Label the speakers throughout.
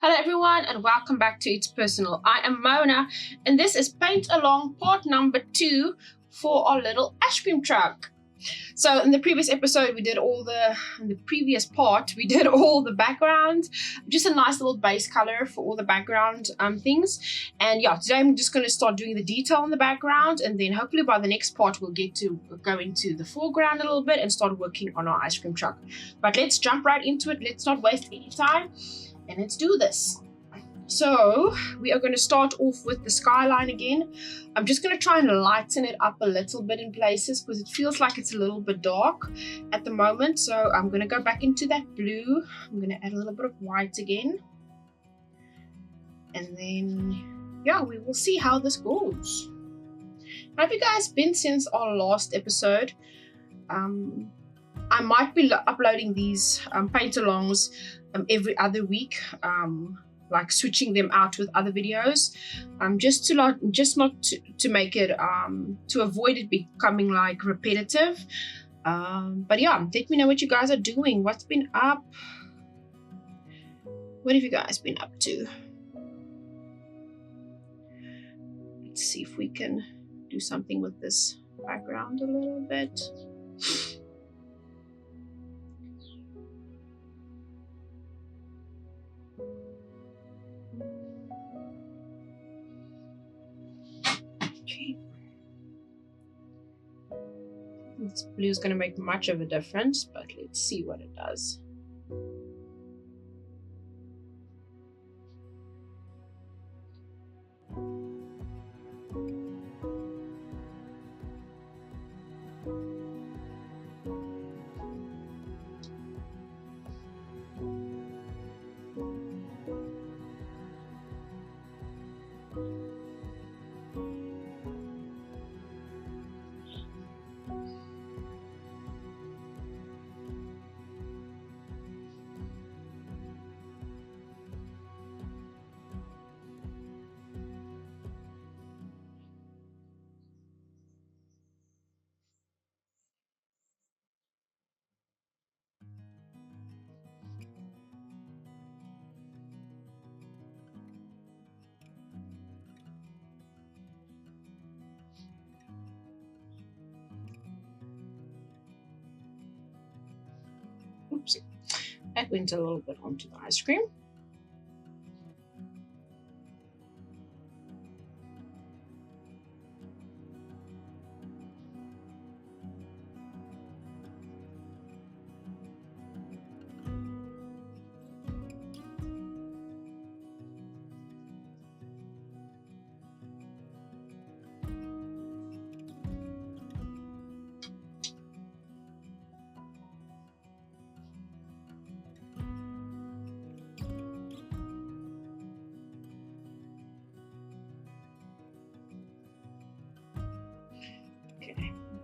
Speaker 1: Hello everyone and welcome back to It's Personal. I am Mona and this is Paint Along part number 2 for our little ice cream truck. So in the previous episode we did all the background, just a nice little base color for all the background things. And yeah, today I'm just going to start doing the detail in the background, and then hopefully by the next part we'll get to go into the foreground a little bit and start working on our ice cream truck. But let's jump right into it. Let's not waste any time. And let's do this. So we are going to start off with the skyline again. I'm just going to try and lighten it up a little bit in places because it feels like it's a little bit dark at the moment. So I'm going to go back into that blue. I'm going to add a little bit of white again. And then, yeah, we will see how this goes. How have you guys been since our last episode? I might be uploading these paint-alongs every other week, like switching them out with other videos, just not to make it to avoid it becoming like repetitive. But yeah, let me know what you guys are doing. What's been up? What have you guys been up to? Let's see if we can do something with this background a little bit. This blue is going to make much of a difference, but let's see what it does. Oopsie. That went a little bit onto the ice cream.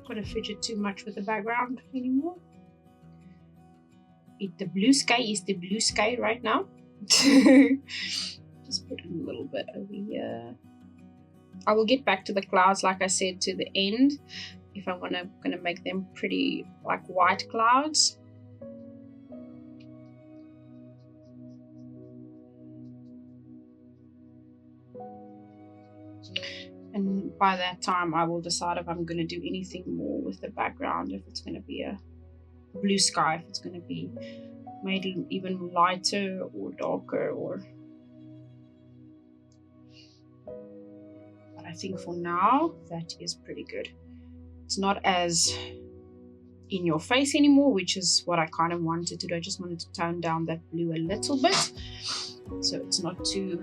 Speaker 1: Not gonna fidget too much with the background anymore. The blue sky is the blue sky right now. Just put a little bit over here. I will get back to the clouds, like I said, to the end if I'm gonna make them pretty like white clouds. And by that time, I will decide if I'm going to do anything more with the background, if it's going to be a blue sky, if it's going to be made even lighter or darker, But I think for now, that is pretty good. It's not as in your face anymore, which is what I kind of wanted to do. I just wanted to tone down that blue a little bit, so it's not too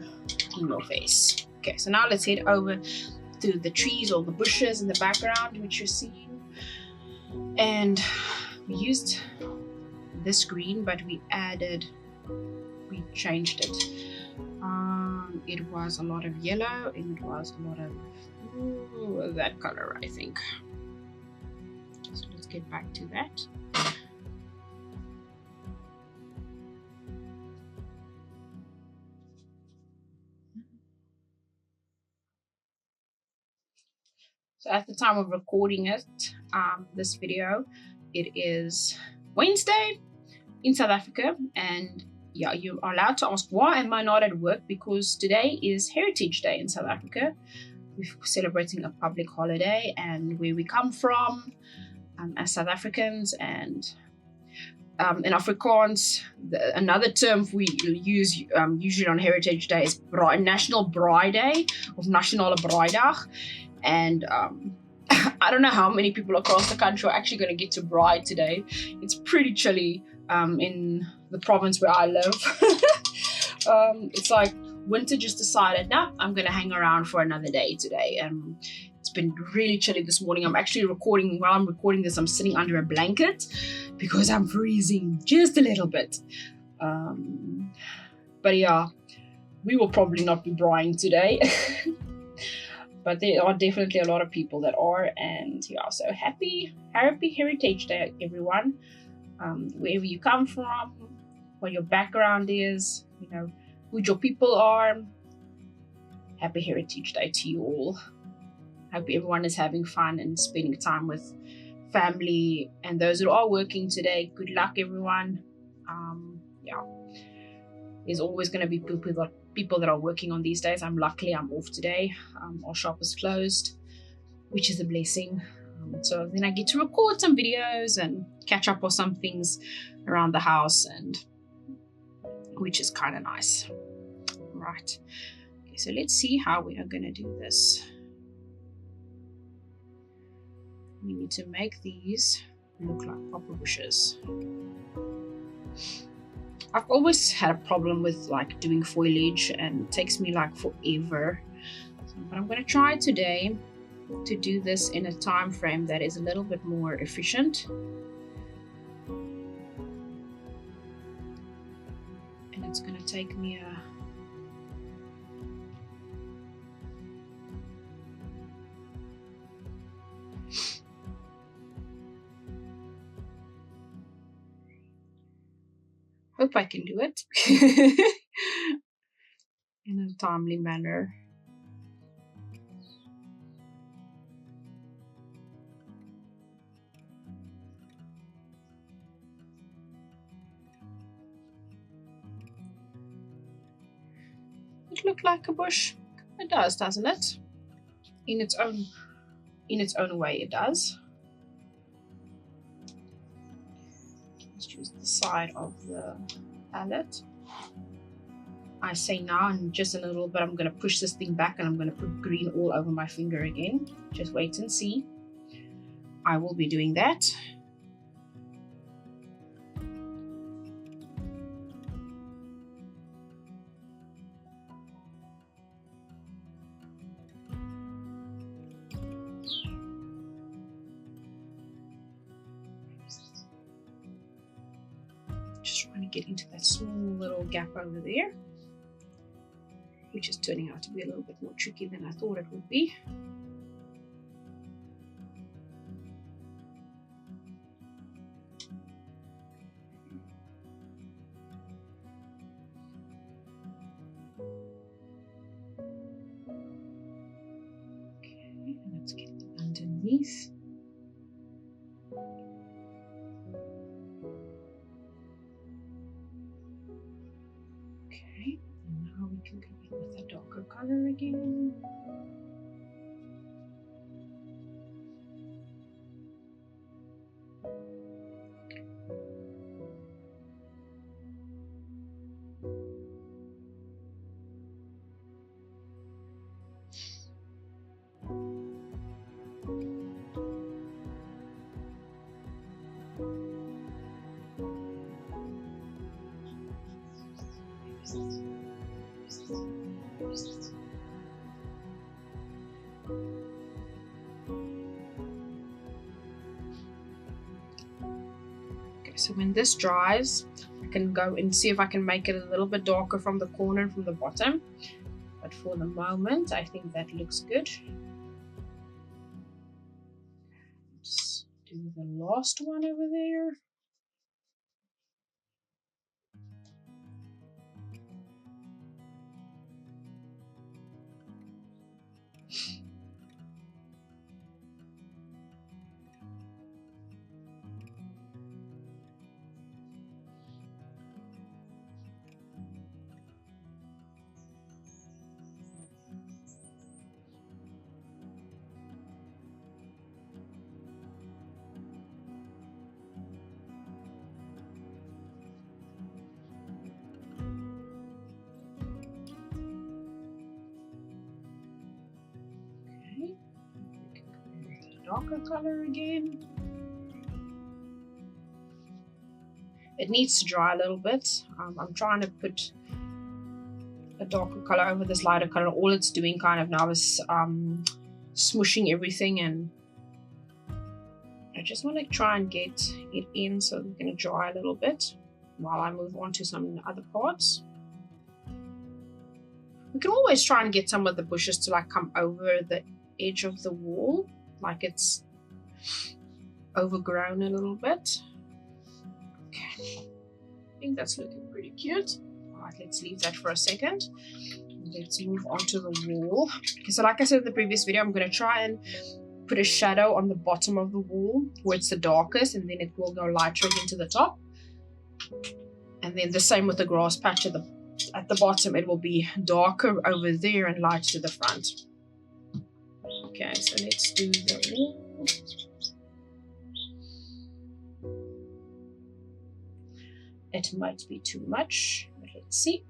Speaker 1: in your face. Okay, so now let's head over to the trees or the bushes in the background, which you're seeing. And we used this green, but we changed it. It was a lot of yellow and it was a lot of that color, I think. So let's get back to that. So at the time of recording this video, it is Wednesday in South Africa, and yeah, you are allowed to ask, why am I not at work? Because today is Heritage Day in South Africa. We're celebrating a public holiday, and where we come from as South Africans, and in Afrikaans, another term we use usually on Heritage Day is National Braai Day of Nationale Braaidag. And I don't know how many people across the country are actually going to get to braai today. It's pretty chilly in the province where I live. It's like winter just decided, nah, I'm going to hang around for another day today. It's been really chilly this morning. I'm actually recording, while I'm recording this, I'm sitting under a blanket because I'm freezing just a little bit. But yeah, we will probably not be braaiing today. But there are definitely a lot of people that are, and yeah, so happy Heritage Day, everyone. Wherever you come from, what your background is, you know, who your people are. Happy Heritage Day to you all. Hope everyone is having fun and spending time with family, and those who are working today, good luck, everyone. Yeah, there's always going to be people that are working on these days. I'm off today. Our shop is closed, which is a blessing. So then I get to record some videos and catch up on some things around the house, and which is kind of nice. Right. Okay, so let's see how we are going to do this. We need to make these look like proper bushes. I've always had a problem with like doing foliage, and it takes me like forever. But I'm going to try today to do this in a time frame that is a little bit more efficient. And it's going to take me a hope I can do it in a timely manner. It look like a bush? It does, doesn't it? In its own way, it does. Let's choose the side of the palette. I say now, and just in a little bit, I'm going to push this thing back, and I'm going to put green all over my finger again. Just wait and see. I will be doing that. Just trying to get into that small little gap over there, which is turning out to be a little bit more tricky than I thought it would be. Okay, and let's get it underneath. Okay, and now we can go in with a darker color again. Okay, so when this dries, I can go and see if I can make it a little bit darker from the corner and from the bottom. But for the moment, I think that looks good. Just do the last one over there. darker color again. It needs to dry a little bit. I'm trying to put a darker color over this lighter color. All it's doing kind of now is smooshing everything, and I just want to try and get it in so it's going to dry a little bit while I move on to some other parts. We can always try and get some of the bushes to like come over the edge of the wall, like it's overgrown a little bit. Okay, I think that's looking pretty cute. All right, let's leave that for a second. Let's move on to the wall. Okay, so like I said in the previous video, I'm going to try and put a shadow on the bottom of the wall where it's the darkest, and then it will go lighter again to the top. And then the same with the grass patch at the bottom. It will be darker over there and light to the front. Okay, so let's do the wall. It might be too much, but let's see.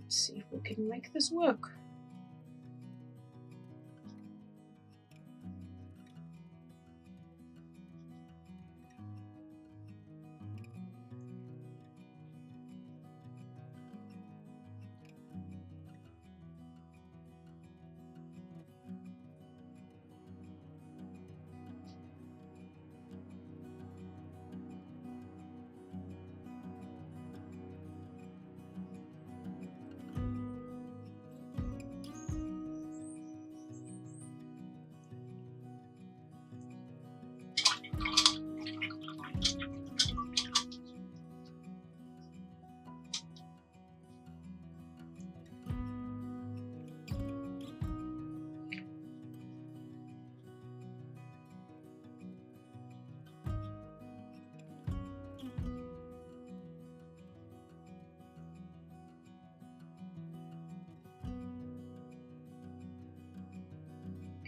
Speaker 1: Let's see if we can make this work.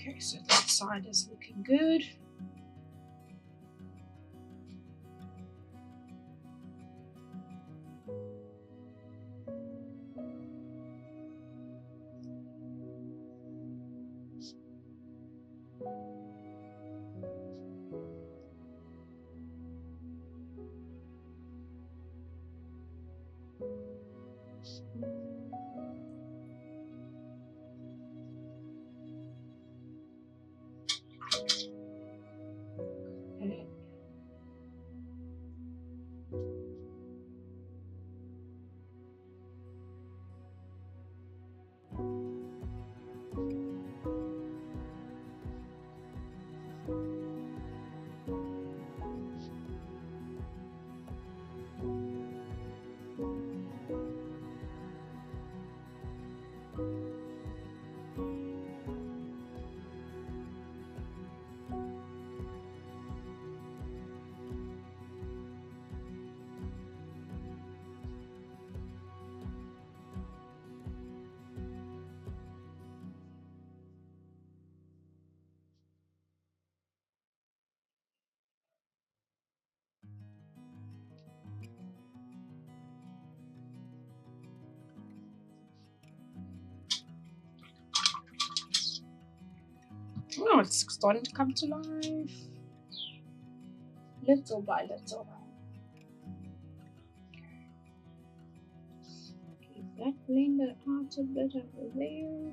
Speaker 1: Okay, so that side is looking good. Oh, it's starting to come to life. Little by little. Okay, that blended out a bit over there.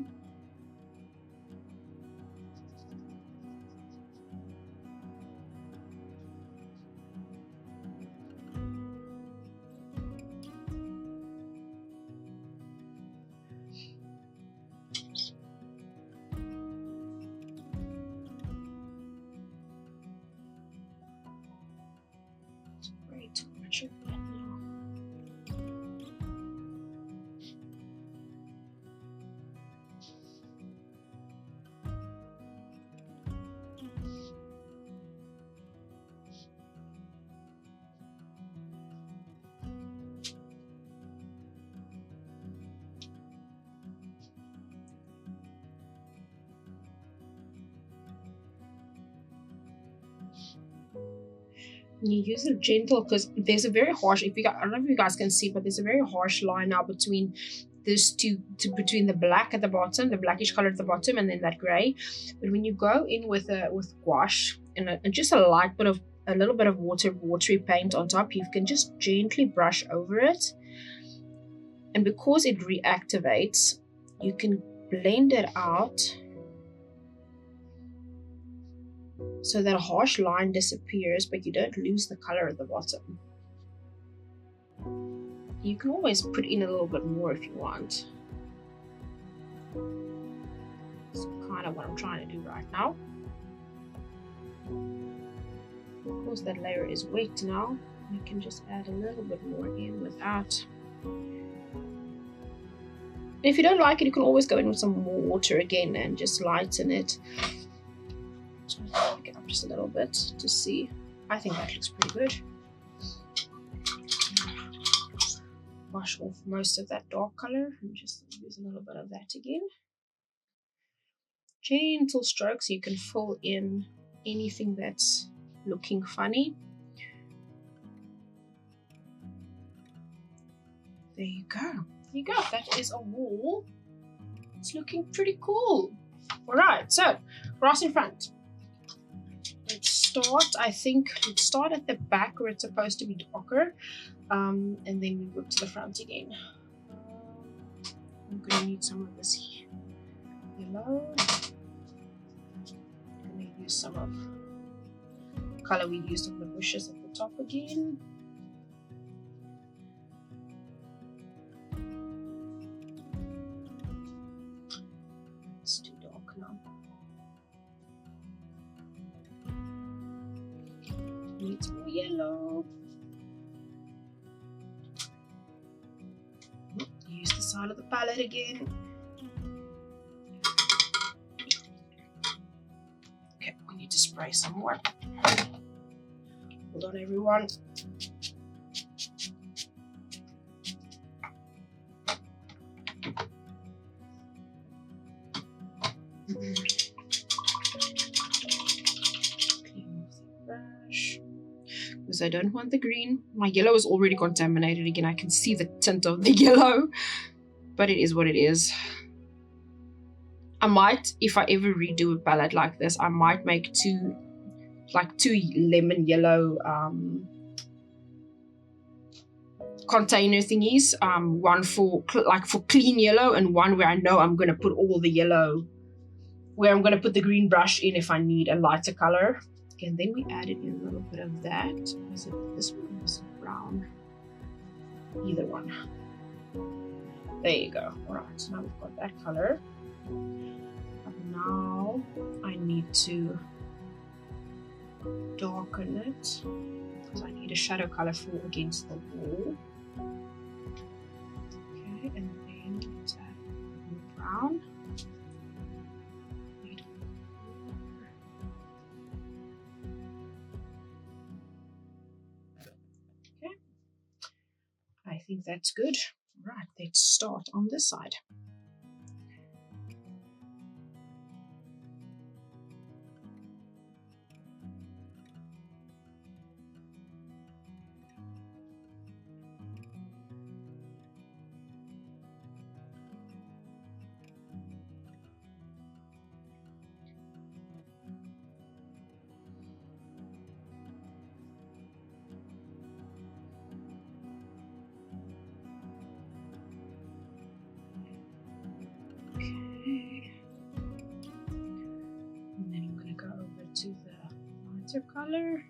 Speaker 1: Way too much of that now. You use it gentle because there's a very harsh, I don't know if you guys can see, but there's a very harsh line now between this between the black at the bottom, the blackish color at the bottom, and then that gray. But when you go in with gouache and just a little bit of watery paint on top, you can just gently brush over it. And because it reactivates, you can blend it out so that harsh line disappears, but you don't lose the color at the bottom. You can always put in a little bit more if you want. That's kind of what I'm trying to do right now. Of course, that layer is wet now. I can just add a little bit more in without. If you don't like it, you can always go in with some more water again and just lighten it. So I'll pick it up just a little bit to see. I think that looks pretty good. Wash off most of that dark color and just use a little bit of that again. Gentle strokes so you can fill in anything that's looking funny. There you go. There you go. That is a wall. It's looking pretty cool. Alright, so grass in front. Let's start at the back where it's supposed to be darker. And then we work to the front again. I'm going to need some of this yellow. I'm going to use some of the color we used on the bushes at the top again. It's too dark now. Needs more yellow. Use the side of the palette again. Okay, we need to spray some more. Hold on, everyone. Clean off the brush. Because I don't want the green. My yellow is already contaminated again. I can see the tint of the yellow, but it is what it is. I might, if I ever redo a palette like this, I might make two lemon yellow container thingies. One for clean yellow and one where I know I'm gonna put all the yellow, where I'm gonna put the green brush in if I need a lighter color. And then we added in a little bit of that. Is it this one or is it brown? Either one. There you go. Alright, so now we've got that color. But now I need to darken it because I need a shadow color for against the wall. Okay, and then let's add more brown. I think that's good. Right, let's start on this side. And then I'm going to go over to the lighter color.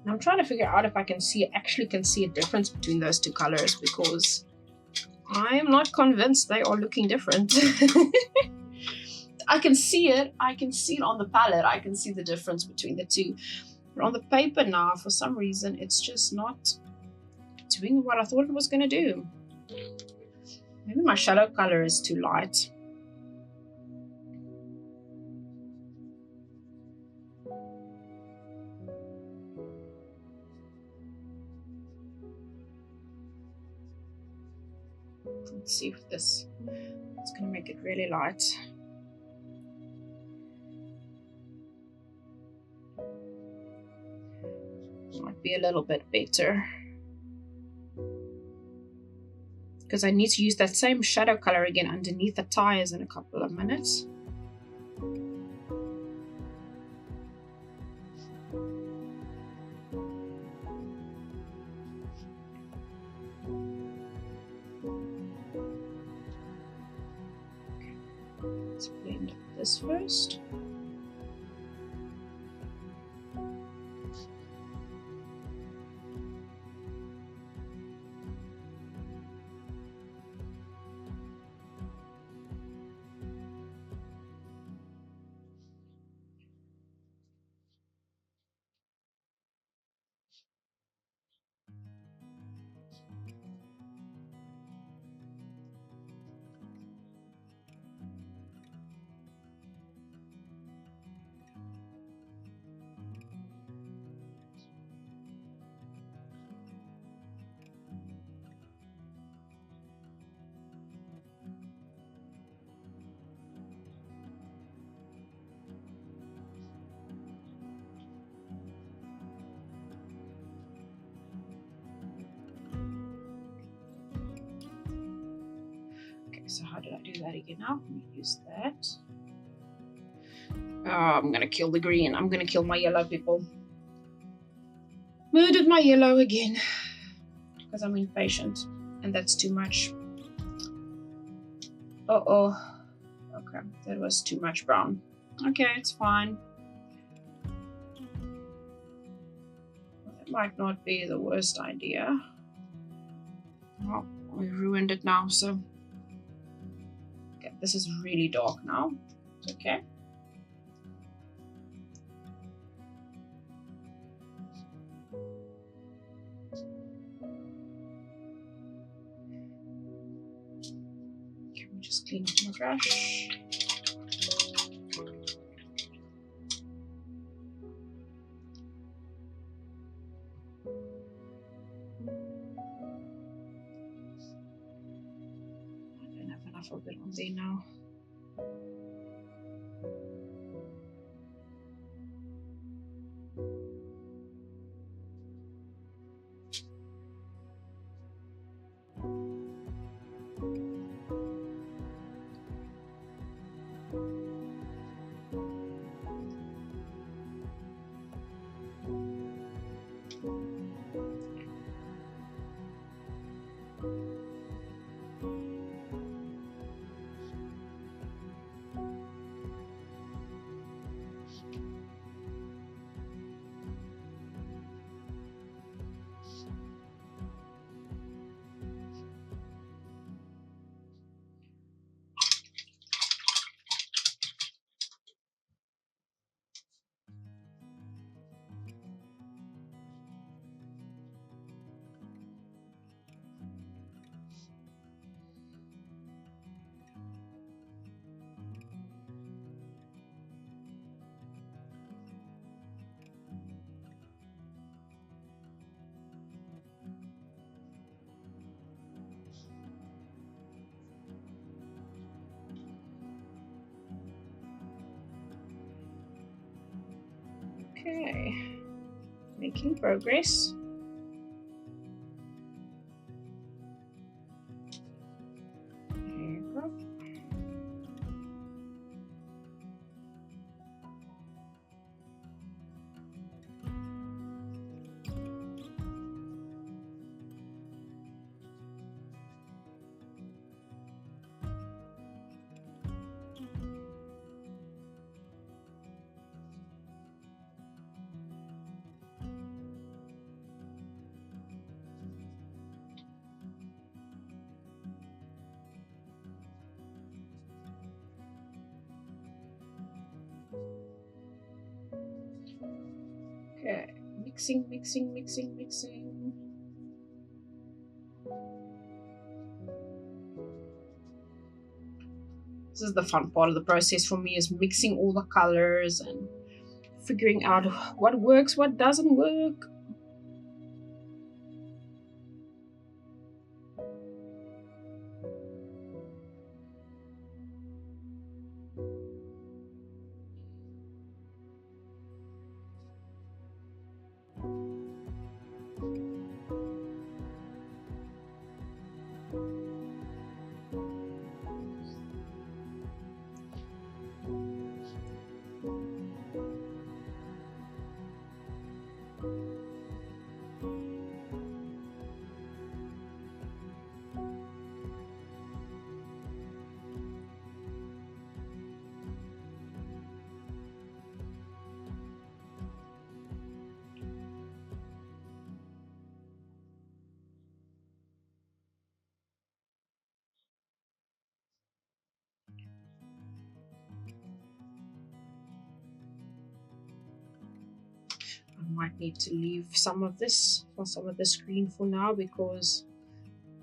Speaker 1: And I'm trying to figure out if I can actually see a difference between those two colors, because I am not convinced they are looking different. I can see it on the palette. I can see the difference between the two. But on the paper now, for some reason, it's just not doing what I thought it was going to do. Maybe my shadow color is too light. Let's see if this is going to make it really light. Might be a little bit better. Because I need to use that same shadow color again underneath the tires in a couple of minutes. Let's blend this first. So how did I do that again now? Let me use that. Oh, I'm gonna kill the green. I'm gonna kill my yellow, people. Murdered my yellow again. Because I'm impatient. And that's too much. Uh-oh. Okay, that was too much brown. Okay, it's fine. That might not be the worst idea. Well, we ruined it now, so... Okay, this is really dark now. Okay. Can we just clean up my brush? I don't have enough of it on there now. Okay, making progress. There you go. Okay, mixing. This is the fun part of the process for me, is mixing all the colors and figuring out what works, what doesn't work. might need to leave some of this for some of the screen for now because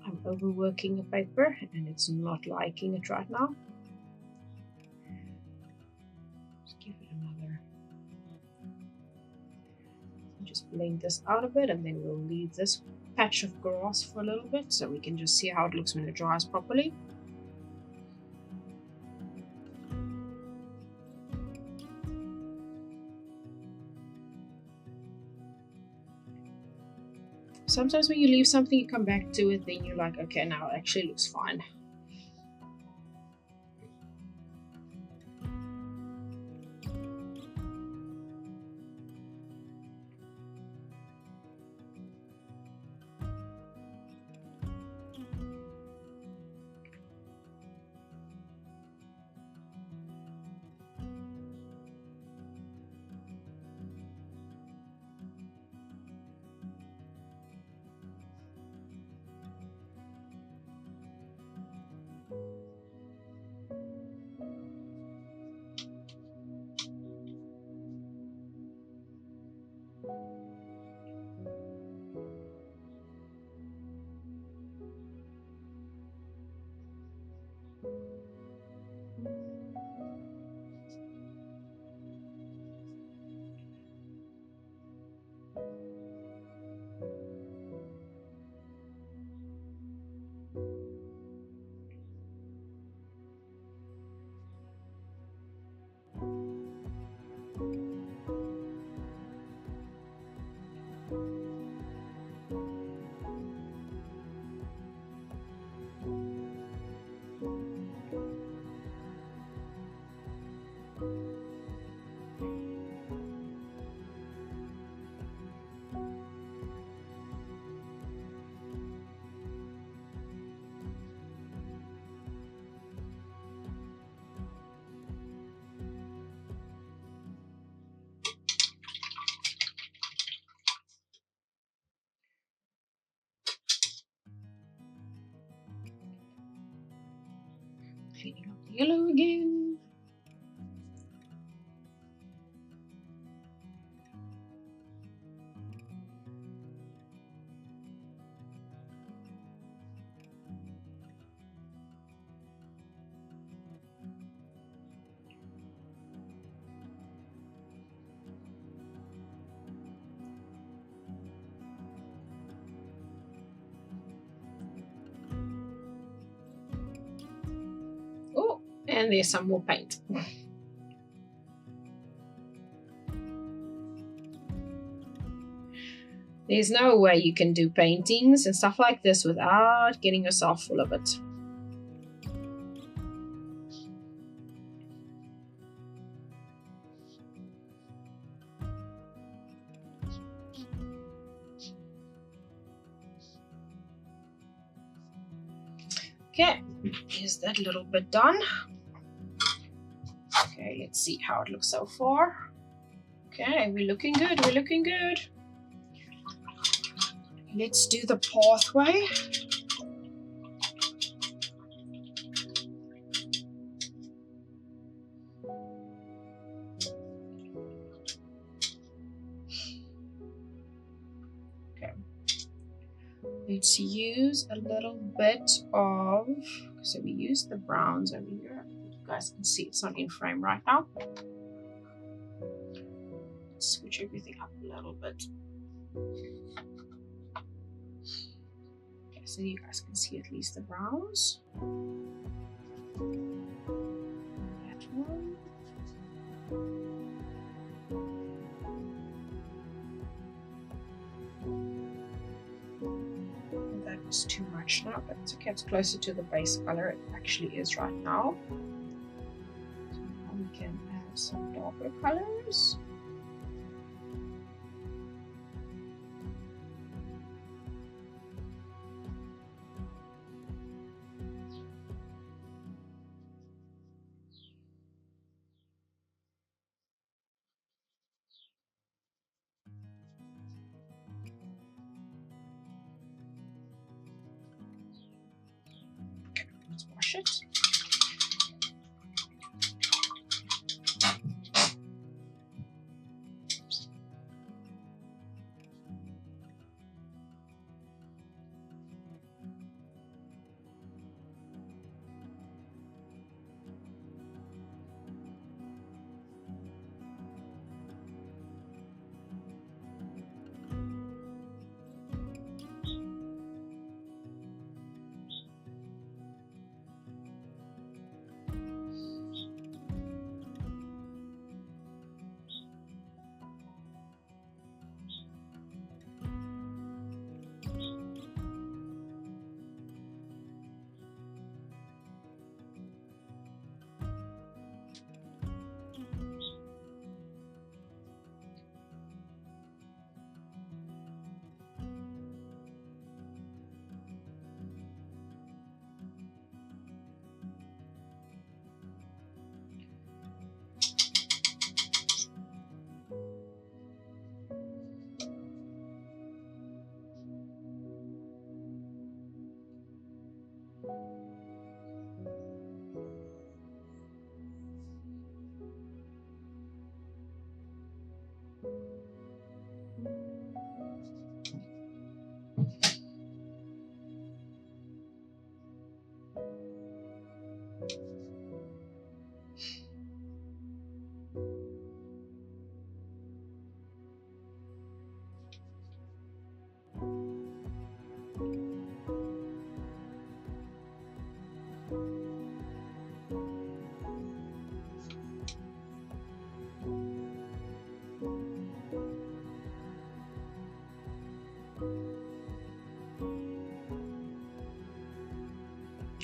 Speaker 1: I'm overworking the paper and it's not liking it right now. Just give it another. Just blend this out a bit, and then we'll leave this patch of grass for a little bit so we can just see how it looks when it dries properly. Sometimes when you leave something, you come back to it, then you're like, okay, now it actually looks fine. Cleaning up the yellow again. Oh, and there's some more paint. There's no way you can do paintings and stuff like this without getting yourself full of it. Okay, is that little bit done? Okay, let's see how it looks so far. Okay, we're looking good, we're looking good. Let's do the pathway. Okay. Let's use a little bit of, so we use the browns over here. You guys can see it's not in frame right now. Switch everything up a little bit. Okay, so you guys can see at least the browns. That one. That was too much now, but it's okay. It's closer to the base color it actually is right now. So now we can add some darker colors. Let's wash it.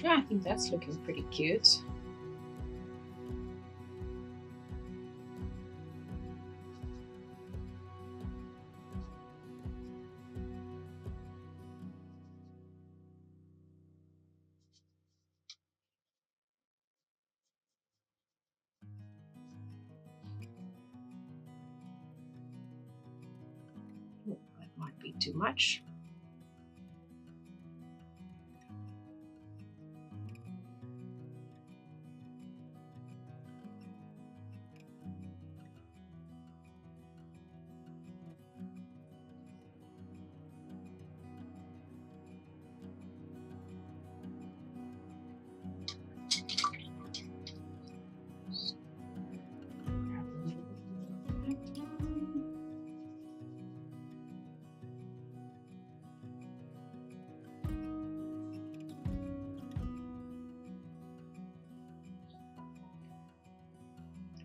Speaker 1: Yeah, I think that's looking pretty cute. Oh, that might be too much.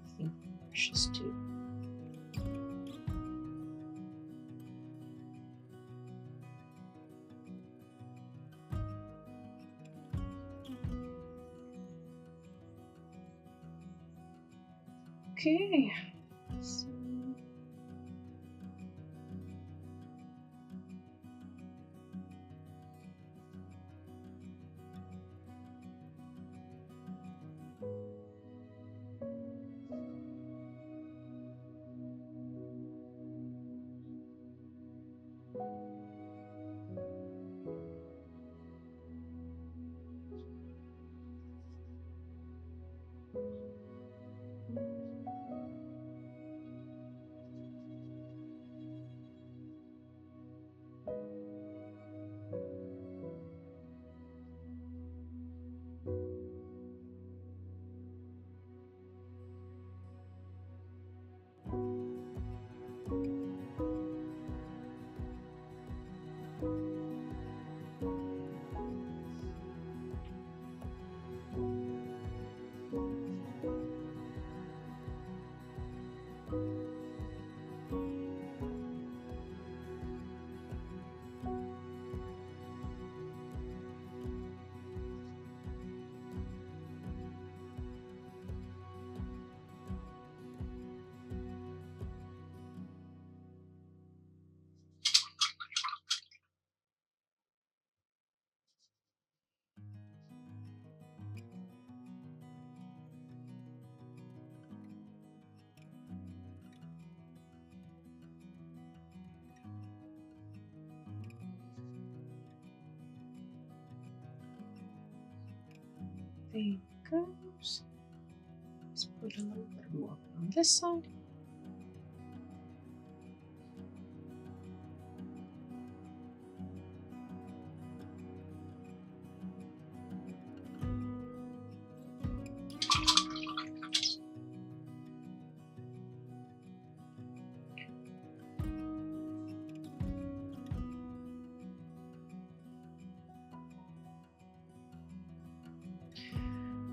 Speaker 1: I think brushes too. Okay. So, there it goes. Let's put a little bit more on this side.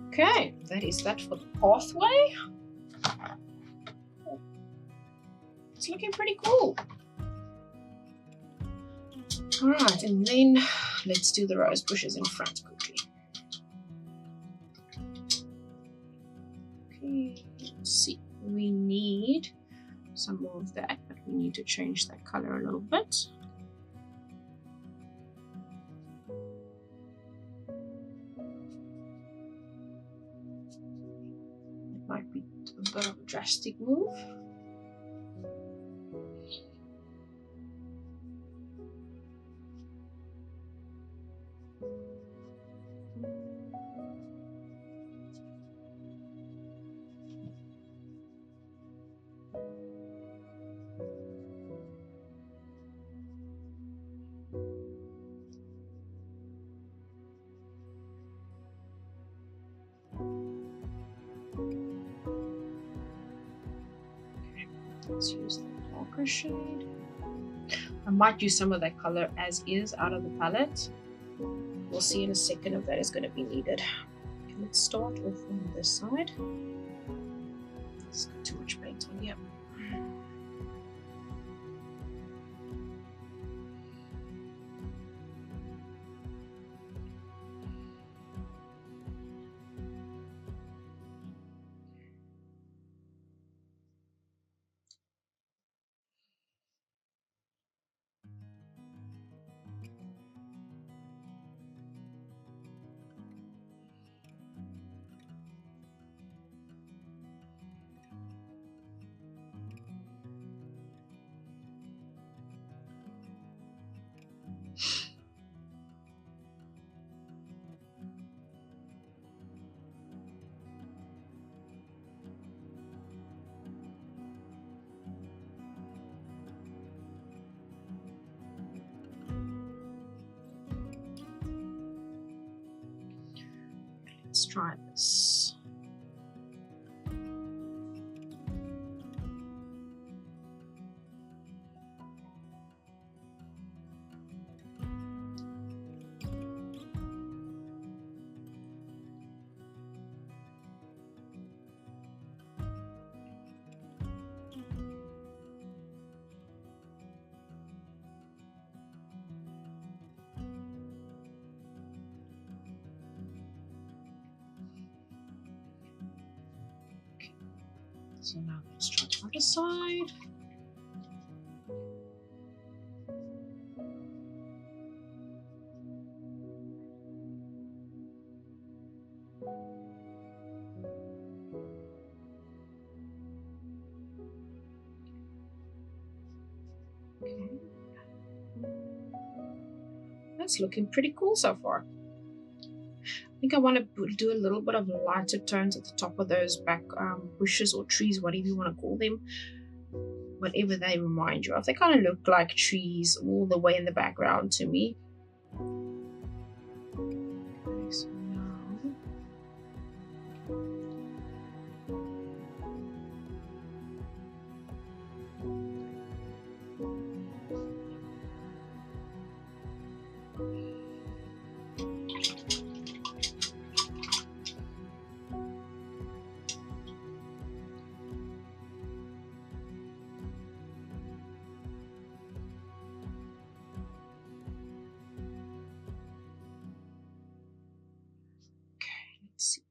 Speaker 1: Okay, that is that for the pathway. It's looking pretty cool. All right, and then let's do the rose bushes in front quickly. Okay, let's see. We need some more of that, but we need to change that color a little bit. It might be a bit of a drastic move. Let's use the darker shade. I might use some of that color as is out of the palette. We'll see in a second if that is going to be needed. Okay, let's start off on this side. It's got too much paint on here. Let's try this. So now let's try the other side. Okay. That's looking pretty cool so far. I think I want to do a little bit of lighter tones at the top of those back bushes or trees, whatever you want to call them, whatever they remind you of. They kind of look like trees all the way in the background to me. Okay, so now let's see.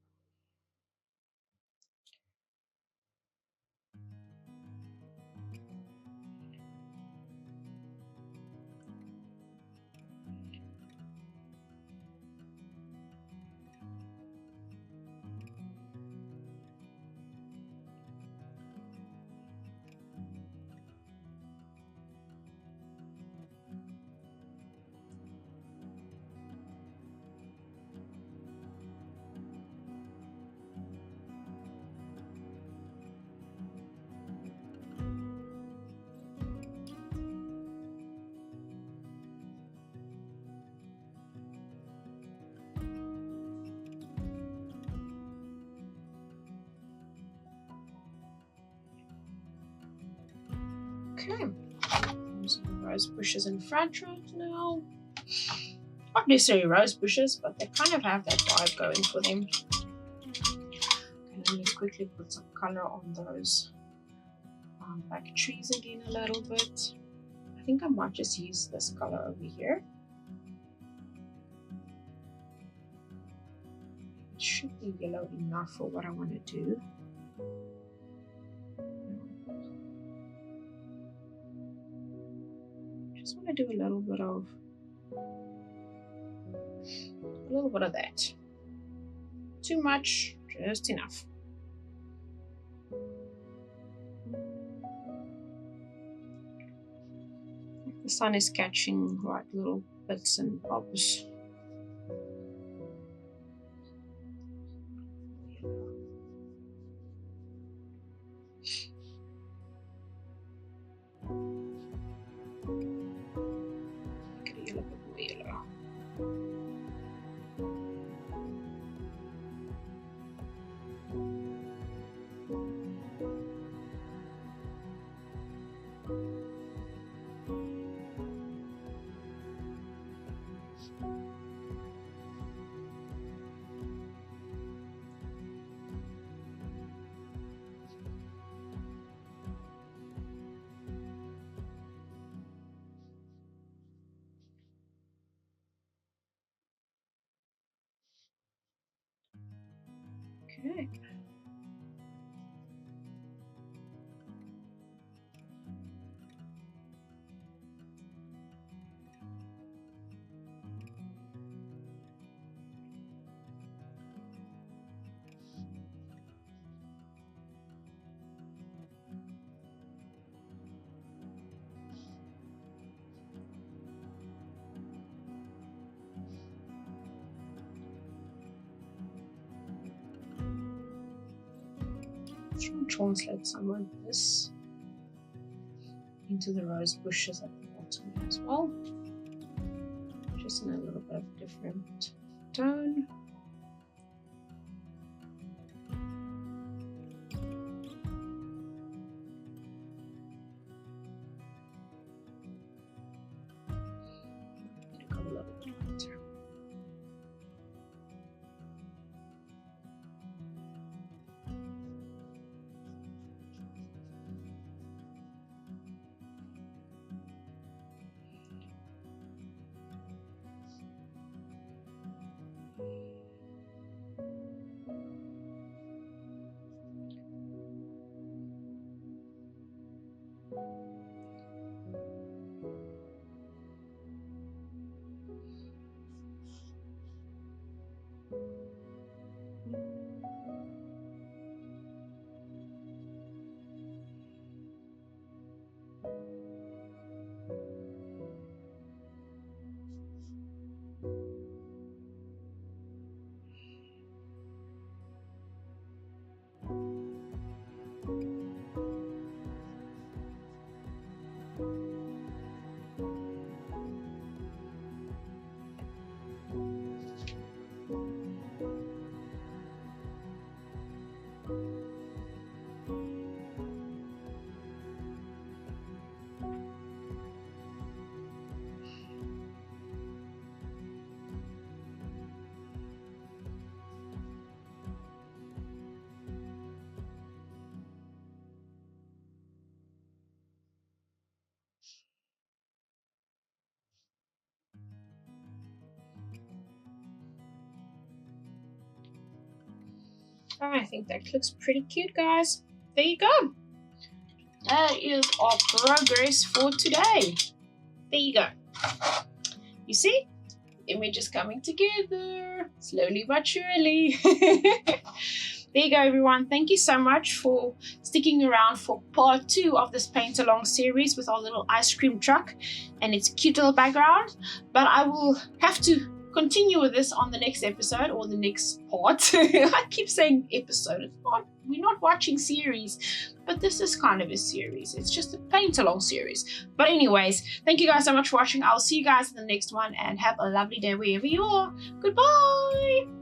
Speaker 1: Okay, those are the rose bushes in front right now. Not necessarily rose bushes, but they kind of have that vibe going for them. Okay, let me quickly put some color on those back trees again a little bit. I think I might just use this color over here. It should be yellow enough for what I want to do. Just want to do a little bit of that. Too much, just enough. The sun is catching like little bits and bobs. Okay. Translate some of this into the rose bushes at the bottom as well, just in a little bit of different tone. Go a little bit lighter. I think that looks pretty cute, guys. There you go. That is our progress for today. There you go. You see? Images coming together. Slowly but surely. There you go, everyone. Thank you so much for sticking around for part 2 of this paint along series with our little ice cream truck and its cute little background. But I will have to continue with this on the next episode or the next part. I keep saying episode. It's not, we're not watching series, but this is kind of a series. It's just a paint along series. But anyways, thank you guys so much for watching. I'll see you guys in the next one and have a lovely day wherever you are. Goodbye.